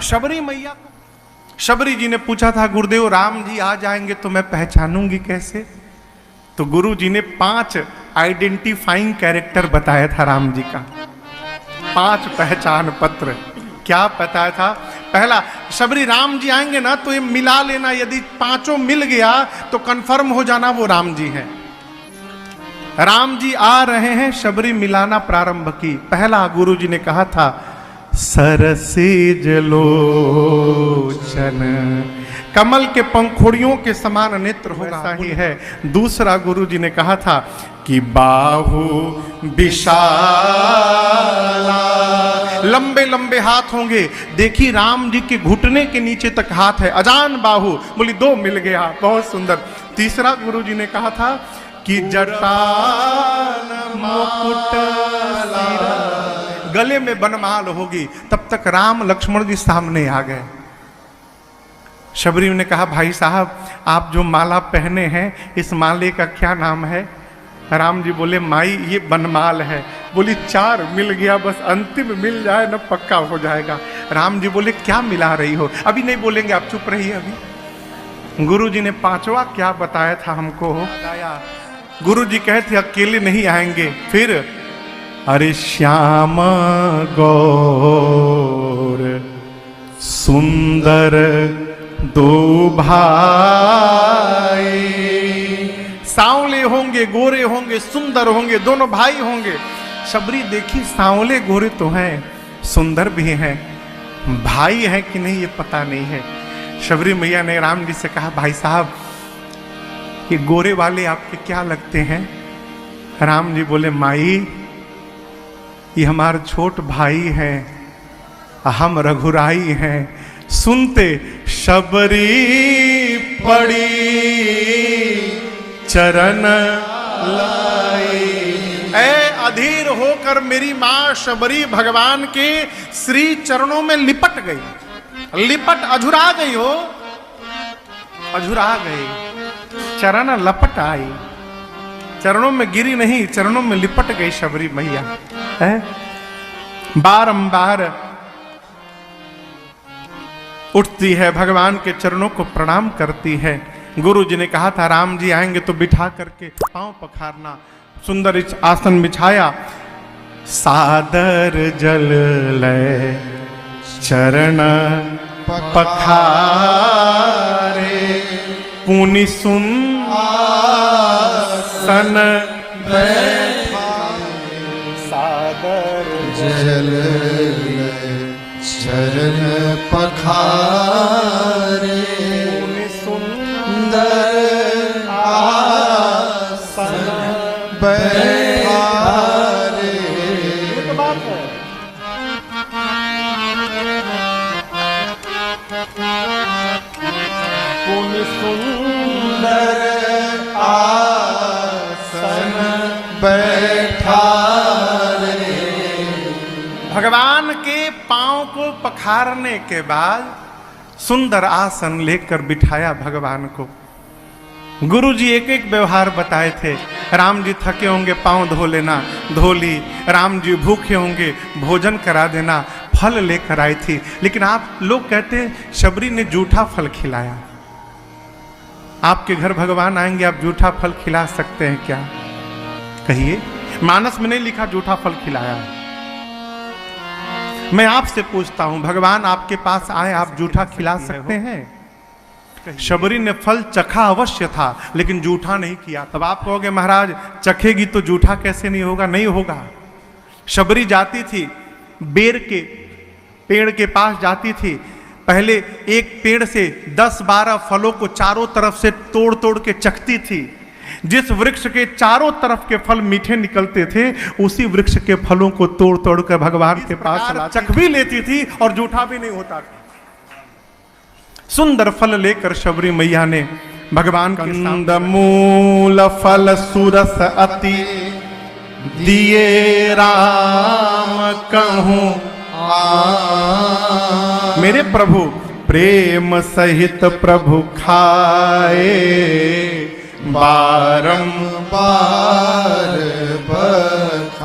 शबरी मैया को शबरी जी ने पूछा था, गुरुदेव राम जी आ जाएंगे तो मैं पहचानूंगी कैसे? तो गुरु जी ने 5 आइडेंटिफाइंग कैरेक्टर बताया था राम जी का, 5 पहचान पत्र। क्या बताया था? पहला, शबरी राम जी आएंगे ना तो ये मिला लेना, यदि 5 मिल गया तो कंफर्म हो जाना वो राम जी हैं। राम जी आ रहे हैं, शबरी मिलाना प्रारंभ की। पहला गुरु जी ने कहा था, सरसीज लोचन, कमल के पंखुड़ियों के समान नेत्र होगा, ऐसा ही है। दूसरा गुरु जी ने कहा था कि बाहु विशाला, लंबे लंबे हाथ होंगे। देखी राम जी के घुटने के नीचे तक हाथ है, अजान बाहु। बोली 2 मिल गया, बहुत सुंदर। तीसरा गुरु जी ने कहा था कि जटान मुकुट, गले में बनमाल होगी। तब तक राम लक्ष्मण जी सामने आ गए। शबरी ने कहा, भाई साहब आप जो माला पहने हैं इस माले का क्या नाम है? राम जी बोले, माई ये बनमाल है। बोली 4 मिल गया, बस अंतिम मिल जाए ना पक्का हो जाएगा। राम जी बोले, क्या मिला रही हो? अभी नहीं बोलेंगे, आप चुप रहिए। अभी गुरु जी ने 5वां क्या बताया था हमको? गुरु जी कहे थे अकेले नहीं आएंगे। फिर अरे श्याम गौर सुंदर 2 भाई, सांवले होंगे, गोरे होंगे, सुंदर होंगे, दोनों भाई होंगे। शबरी देखी, सांवले गोरे तो हैं, सुंदर भी हैं, भाई हैं कि नहीं ये पता नहीं है। शबरी मैया ने राम जी से कहा, भाई साहब ये गोरे वाले आपके क्या लगते हैं? राम जी बोले, माई ये हमारे छोट भाई हैं, हम रघुराई हैं। सुनते शबरी पड़ी चरण लाई, ऐ अधीर होकर मेरी मां शबरी भगवान के श्री चरणों में लिपट गई। लिपट अझुरा गई हो, अझुरा गई, चरण लपट आई, चरणों में गिरी नहीं, चरणों में लिपट गई शबरी मैया है। बारंबार उठती है, भगवान के चरणों को प्रणाम करती है। गुरु जी ने कहा था राम जी आएंगे तो बिठा करके पांव पखारना। सुंदर आसन बिछाया, सादर जल ले चरण पखारे, पुनि सुन आसन सादर जल चरण पखारे, पुनि सुंदर आसन बैठारे। ये तो बात है। पुनि सुंदर आसन बैठारे। भगवान के पांव को पखारने के बाद सुंदर आसन लेकर बिठाया भगवान को। गुरु जी एक एक व्यवहार बताए थे। राम जी थके होंगे, पांव धो लेना, धो ली। राम जी भूखे होंगे, भोजन करा देना। फल लेकर आई थी, लेकिन आप लोग कहते हैं शबरी ने जूठा फल खिलाया। आपके घर भगवान आएंगे, आप जूठा फल खिला सकते हैं क्या? कहिए। मानस में नहीं लिखा जूठा फल खिलाया। मैं आपसे पूछता हूं, भगवान आपके पास आए, आप जूठा खिला सकते हैं? शबरी ने फल चखा अवश्य था, लेकिन जूठा नहीं किया। तब आप कहोगे महाराज चखेगी तो जूठा कैसे नहीं होगा? नहीं होगा। शबरी जाती थी, बेर के पेड़ के पास जाती थी। पहले एक पेड़ से 10-12 फलों को चारों तरफ से तोड़ तोड़ के चखती थी। जिस वृक्ष के चारों तरफ के फल मीठे निकलते थे, उसी वृक्ष के फलों को तोड़ तोड़ कर भगवान के पास चख भी लेती थी और जूठा भी नहीं होता था। सुंदर फल लेकर शबरी मैया ने भगवान के कंदमूल फल सुरस अति दिए राम कहूं मेरे प्रभु, प्रेम सहित प्रभु खाए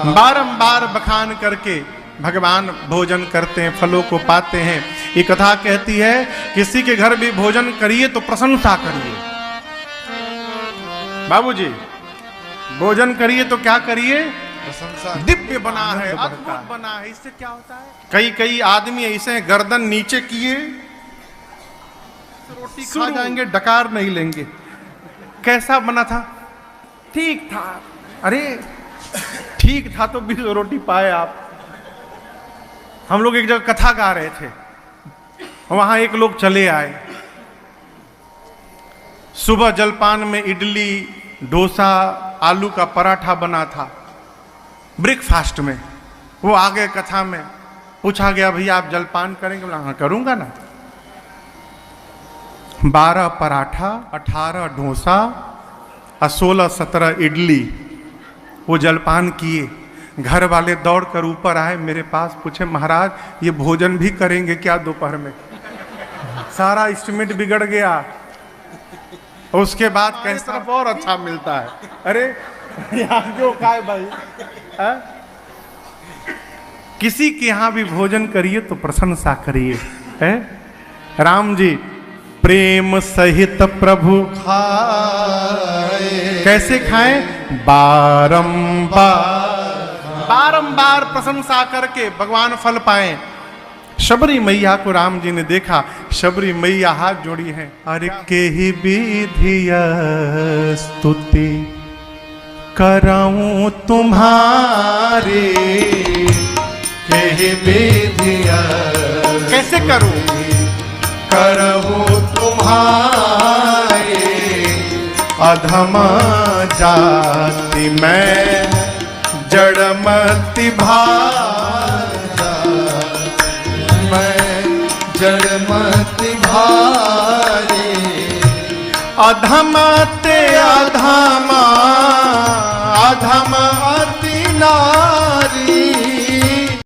बारंबार बखान करके भगवान भोजन करते हैं, फलों को पाते हैं। ये कथा कहती है किसी के घर भी भोजन करिए तो प्रशंसा करिए। बाबूजी भोजन करिए तो क्या करिए? प्रशंसा। दिव्य बना है, अद्भुत बना है। इससे क्या होता है? कई कई आदमी ऐसे हैं, गर्दन नीचे किए रोटी खा जाएंगे, डकार नहीं लेंगे। कैसा बना था? ठीक था। अरे ठीक था तो 20 रोटी पाए आप। हम लोग एक जगह कथा गा रहे थे, वहां एक लोग चले आए। सुबह जलपान में इडली, डोसा, आलू का पराठा बना था, ब्रेकफास्ट में। वो आ गए कथा में, पूछा गया भैया आप जलपान करेंगे? बोला हाँ करूंगा ना। 12 पराठा, 18 डोसा और 16-17 इडली वो जलपान किए। घर वाले दौड़ कर ऊपर आए मेरे पास, पूछे महाराज ये भोजन भी करेंगे क्या दोपहर में? सारा एस्टिमेट बिगड़ गया। उसके बाद कैसे तरफ और अच्छा मिलता है। अरे यहाँ जो खाए भाई है? किसी के यहाँ भी भोजन करिए तो प्रशंसा करिए। है राम जी प्रेम सहित प्रभु खाए। कैसे खाएं? बारंबार बारंबार प्रशंसा करके भगवान फल पाए। शबरी मैया को राम जी ने देखा, शबरी मैया हाथ जोड़ी है। अरे के ही विधिया स्तुति कराऊं तुम्हारी, के विधिया कैसे करूं? करहूं तुम्हारे। अधम जाति मैं जड़मति भाजा मैं जड़मति भारे। अधम ते अधम, अधम अति ना